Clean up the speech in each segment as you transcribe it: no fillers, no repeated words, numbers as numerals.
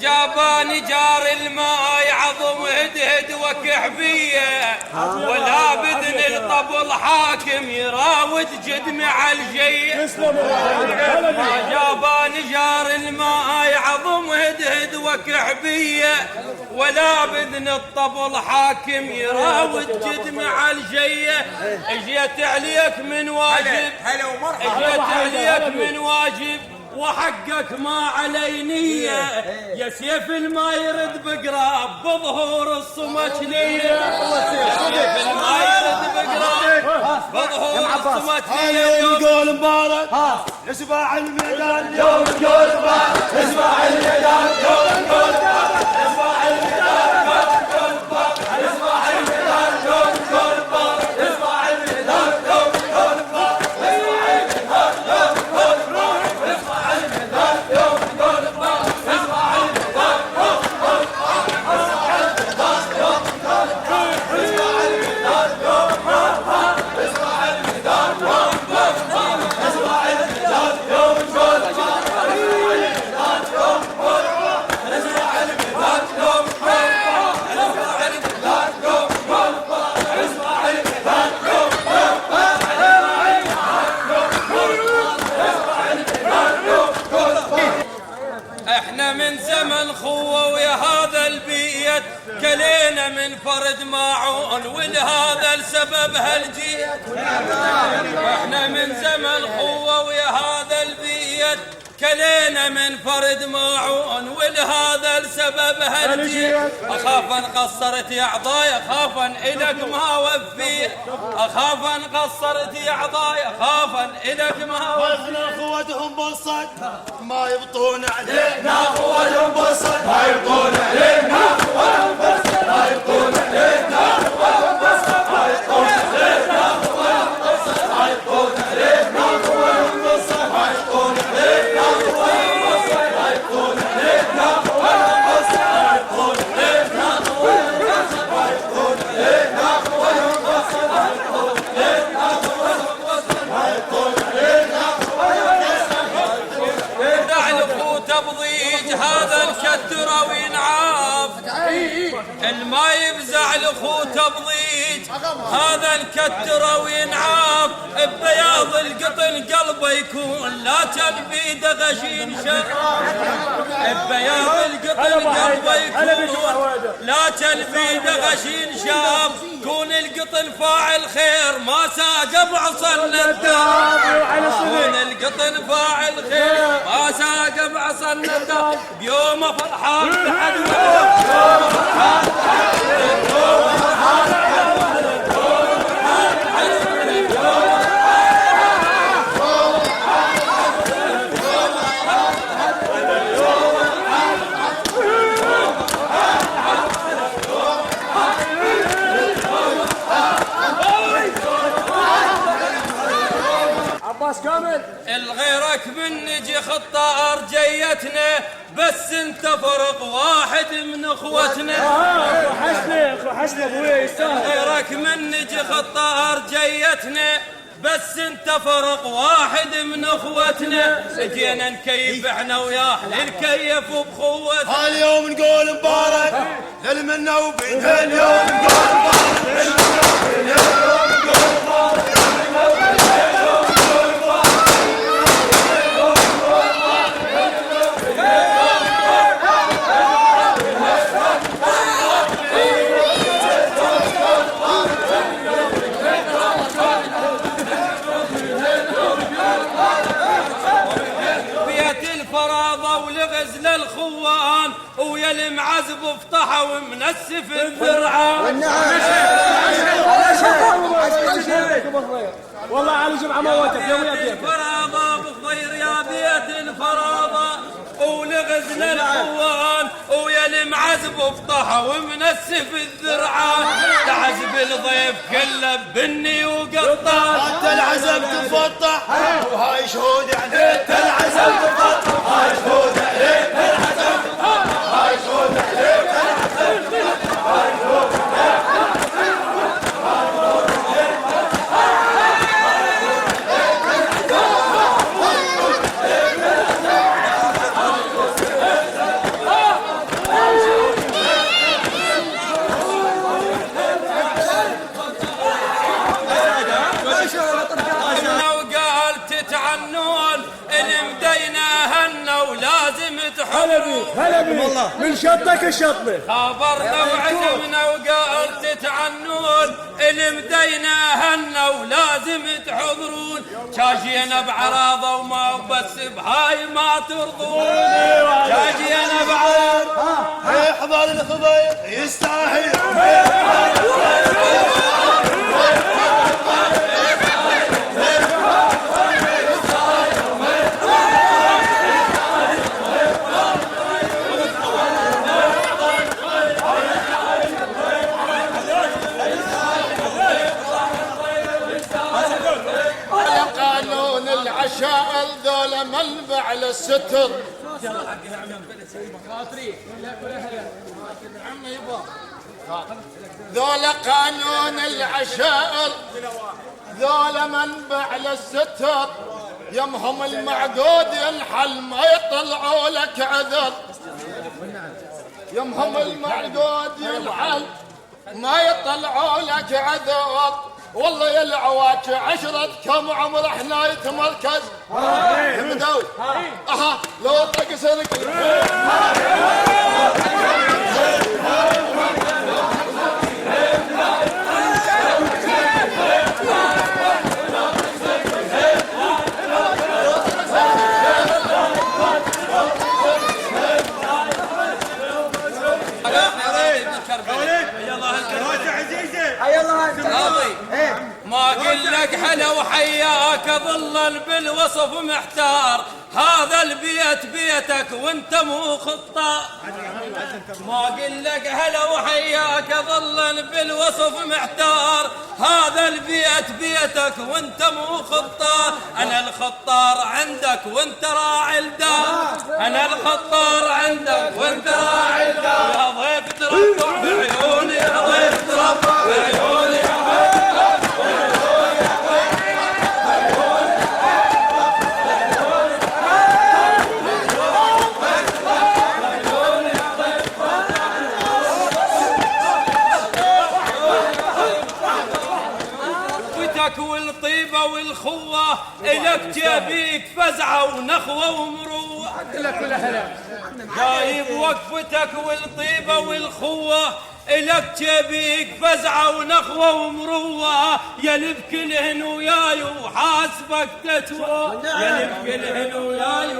جاباني جار الماي عظم هدهد وكحبيه ولا بذن الطبل حاكم يراود جد مع الجيه. جاباني جار الماي عظم هدهد وكحبيه ولا بذن الطبل حاكم يراود جد مع الجيه. اجيت عليك من واجب اجيت عليك من واجب وحقك ما علي نية يا سيف الما يرد بقراب بظهور الصمت لية. يا سيف الما يرد بقراب بظهور الصمت لية. يوم قول مبارك اسمع الميدان يوم قول مبارك اسمع الميدان يوم قول مبارك اسمع الميدان يوم قول مبارك اسمع الميدان يوم قول مبارك اسمع الميدان يوم قول مبارك اسمع الميدان يوم قول مبارك اسمع الميدان يوم قول مبارك اسمع الميدان يوم قول مبارك اسمع الميدان يوم قول مبارك اسمع الميدان يوم قول مبارك اسمع الميدان يوم قول مبارك اسمع الميدان يوم قول مبارك احنا من زمن خوة ويا هذا البيت كلينا من فرد ماعون ولهذا السبب هالجيت. احنا من زمن خوة ويا هذا البيت كلينا من فرد ماعون ولهذا السبب هالجيت. اخاف ان قصرت يا عضاي اخاف ان الك ما وفيت اخاف ان قصرت يا عضاي اخاف ان الك ما وفيت. احنا اخوتهم بالصد ما يبطون علينا اخوتهم بالصد ما يبطون علينا اخوتهم بالصد ما يبطون علينا اخوتهم بالصد ما يبطون علينا اخوتهم بالصد ما يبطون علينا اخوتهم بالصد ما يبطون علينا اخوتهم بالصد ما يبطون علينا اخوتهم بالصد ما يبطون علينا اخوتهم بالصد ما يبطون علينا اخوتهم بالصد ما يبطون علينا اخوتهم بالصد ما يبطون علينا تبضيج هذا الكتر وينعاف الما يفزع لخو تبضيج هذا الكتر وينعاف ببياض القطن قلبه يكون لا تلبي غشين شر ببياض القطن قلبه يكون لا تلبي غشين شاب كون القطن فاعل خير ما ساق بعصا النداب كون القطن فاعل خير ما ساق بعصا النداب بيوم فرحان بحد ولد بيوم فرحان بحد ولد بيوم فرحان بحد ولد بيوم فرحان بحد ولد كامل الغيرك من نجي خطة أرجيتنا بس انت فرق واحد من اخوتنا. وحشني ابويا يستاهل. غيرك من نجي خطة أرجيتنا بس انت فرق واحد من اخوتنا. جينا نكيف احنا وياه نكيف بخوتنا. هاليوم نقول مبارك للمنا وبين هاليوم نقول مبارك للمنا وبين هاليوم نقول مبارك ولغزل الخوان ويا المعزب افتحوا ومنسف الذرعان. والله على جمعة موتك يا ولد الفراضة بخضير يا بيت الفراضة ولغزل الخوان ويا المعزب افتحوا ومنسف الذرعان. تعزب الضيف كله بني وقطان انت العزب تفطح وهاي شهود عليك انت العزب تفطح هاي شهود عليك العزب تفطح هاي شهود عليك العزب تفطح هاي شهود عليك حلبي من شطك الشطبة خبرنا وعزمنا وقال تتعنون المدينة هنا ولازم تحضرون شاجينا بعراضة وما بس بهاي ما ترضون شاجينا بعراضة احضر الخضير يستاهل قانون العشاء ذولا منبع للستر ذولا قانون العشائر ذولا منبع للستر يمهم المعقود ينحل ما يطلعوا لك عذر يمهم المعقود ينحل ما يطلعوا لك عذر والله يا العواج عشرة كم عمر حناية مركز بدو اها لو طق سرق ما قل لك هلا وحياك ظلا بالوصف محتار هذا البيت بيتك وانت مو خطار ما قل لك هلا وحياك ظلا بالوصف محتار هذا البيت بيتك وانت مو خطار انا الخطار عندك وانت راعي الدار انا الخطار عندك وانت راعي الدار يا ضيف تربع بعيوني يا ضيف تربع بعيوني والطيبة والخوة إلك جابيك فزعة ونخوة ومروة جايب وقفتك والطيبة والخوة إلك جابيك فزعة ونخوة ومروة يلي بكلهن وياي وحاسبك تتوى يلي بكلهن وياي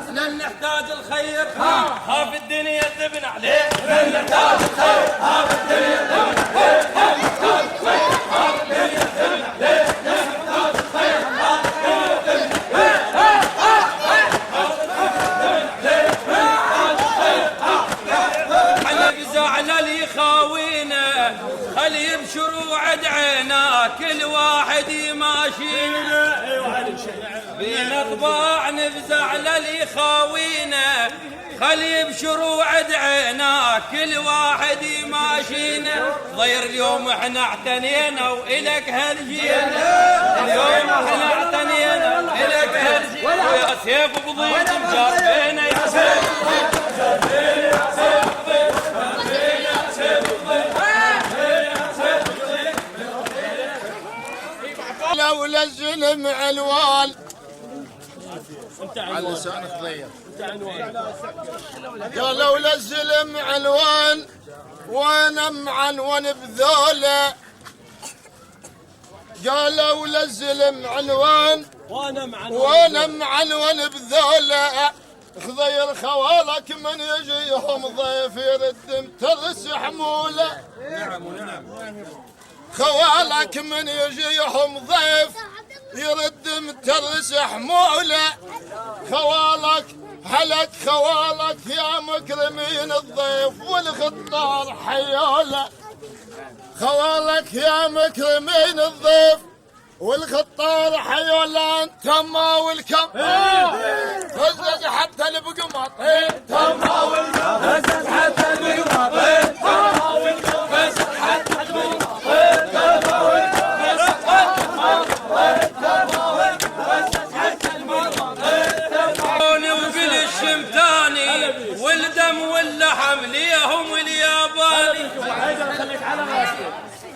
لن نحتاج الخير خاف الدنيا تبنى عليه لن نحتاج الخير خاف الدنيا تبنى عليه لن نحتاج الخير خاف الدنيا تبنى عليه خلي يبشروا عد عينا كل واحد يماشينا بين اطباع نفزع للي خاوينا خلي يبشروا عد عينا كل واحد يماشينا ضير اليوم احنا اعتنينا والك هرجينا اليوم احنا اعتنينا والك هرجينا ويا سيف بضيط مجربينا يا سيف يا سيف لولا الظلم عنوان على لسانك ضيق قال لولا الظلم عنوان وانا معنون بذوله قال لولا الظلم عنوان وانا معنون بذوله خضير خوالك من يجيهم ضيف يرد مترس حموله خوالك من يجيهم ضيف يرد مترس حموله خوالك هلك خوالك يا مكرمين الضيف والخطار حيوله خوالك يا مكرمين الضيف والخطار حيوله انت ما والكم فزق حتى البقمط انت ما والكم فزق حتى البقمط انت ما والكم فزق حتى البقمط والدم واللحم ليهم الياباني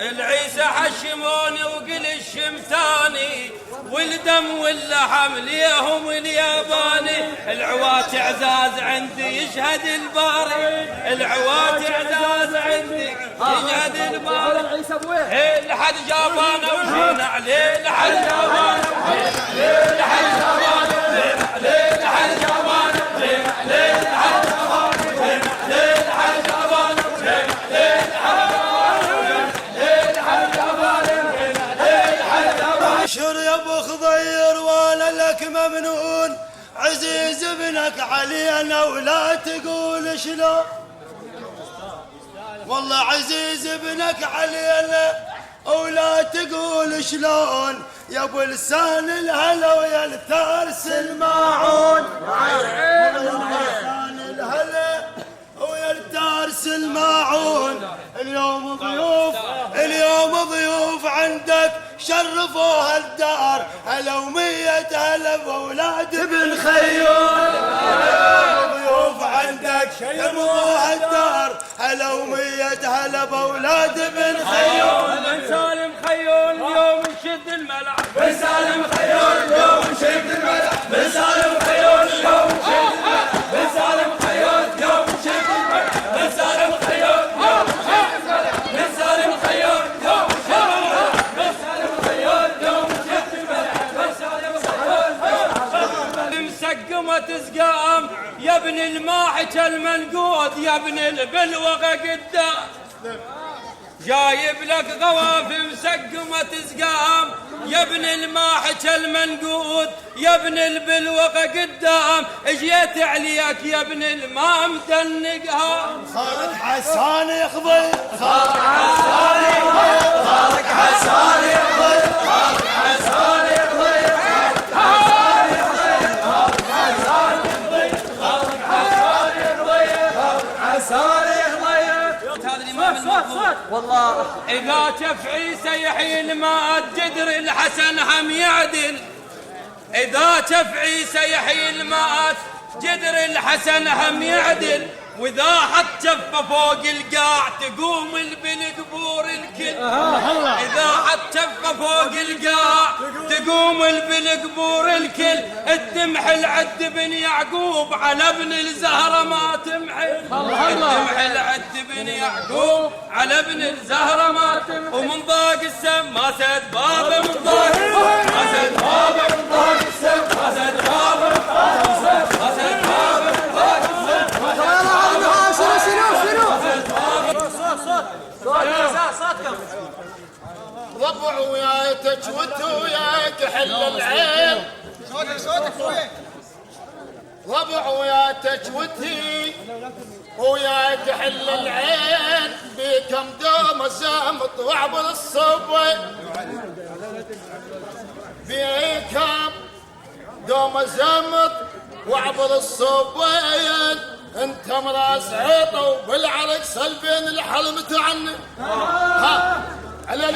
العيسى حشموني وقل الشمتاني والدم واللحم ليهم الياباني العوات اعزاز عندي يشهد الباري العوات اعزاز عندي يشهد الباري لحد جابانا وجينا عليه لحد جابانا لحد جابانا لحد جابانا ابشر يا ابو خضير وانا لك ممنون عزيز ابنك علينا ولا تقول شلون والله عزيز ابنك علينا ولا تقول شلون يا ابو لسان الهلا ويا التارس الماعون لسان الهلا ويا التارس الماعون اليوم ضيوف عندك شرفوا هالدار هلا ومية هلا بأولاد ابن خيول ضيوف عندك شرفوا هالدار هلا ومية هلا بأولاد ابن خيول بن سالم خيول اليوم نشد الملعب بن سالم خيول اليوم نشد الملعب بن سالم خيول اليوم نشد الملعب بن سالم خيول اليوم نشد الملعب بن سالم خيول اليوم نشد الملعب بن سالم خيول اليوم نشد الملعب بن سالم خيول اليوم نشد الملعب بن سالم خيول مسقمة سقام يا ابن الماحك المنقود يا ابن البلوغة قدام جايب لك غواف مسقمة سقام يا ابن الماحك المنقود يا ابن البلوغة قدام اجيت عليك يا ابن الماء مدنقها خالد حسان يخضي خالد حسان يخضي خالد حسان يخضي خالد حسان يخضي والله إذا شف عيسى يحيي الماء جدر الحسن هم يعدل إذا شف عيسى يحيي الماء جدر الحسن هم يعدل وإذا حط شفه فوق القاع تقوم بالقبور الكل إذا حط شفه فوق القاع تقوم بالقبور الكل التمحل عد بن يعقوب على ابن الزهرة ما تمحل التمحل عد بن يعقوب على ابن الزهرة ما تمحل ومن ضاق السم ما سد بابه من ضاق السم ما سد بابه من ضاق السم ما سد بابه من ضاق السم ما سد بابه من ضاق السم ربع وياك وانت وياك حل العين صوتك وين؟ ربع وياك وانتي وياك حل العين بكم دوم زمط وعبر الصبي بكم دوم زمط وعبر الصبيين انت مراس عيطه وبالعرق سلبين الحلم تعني ها على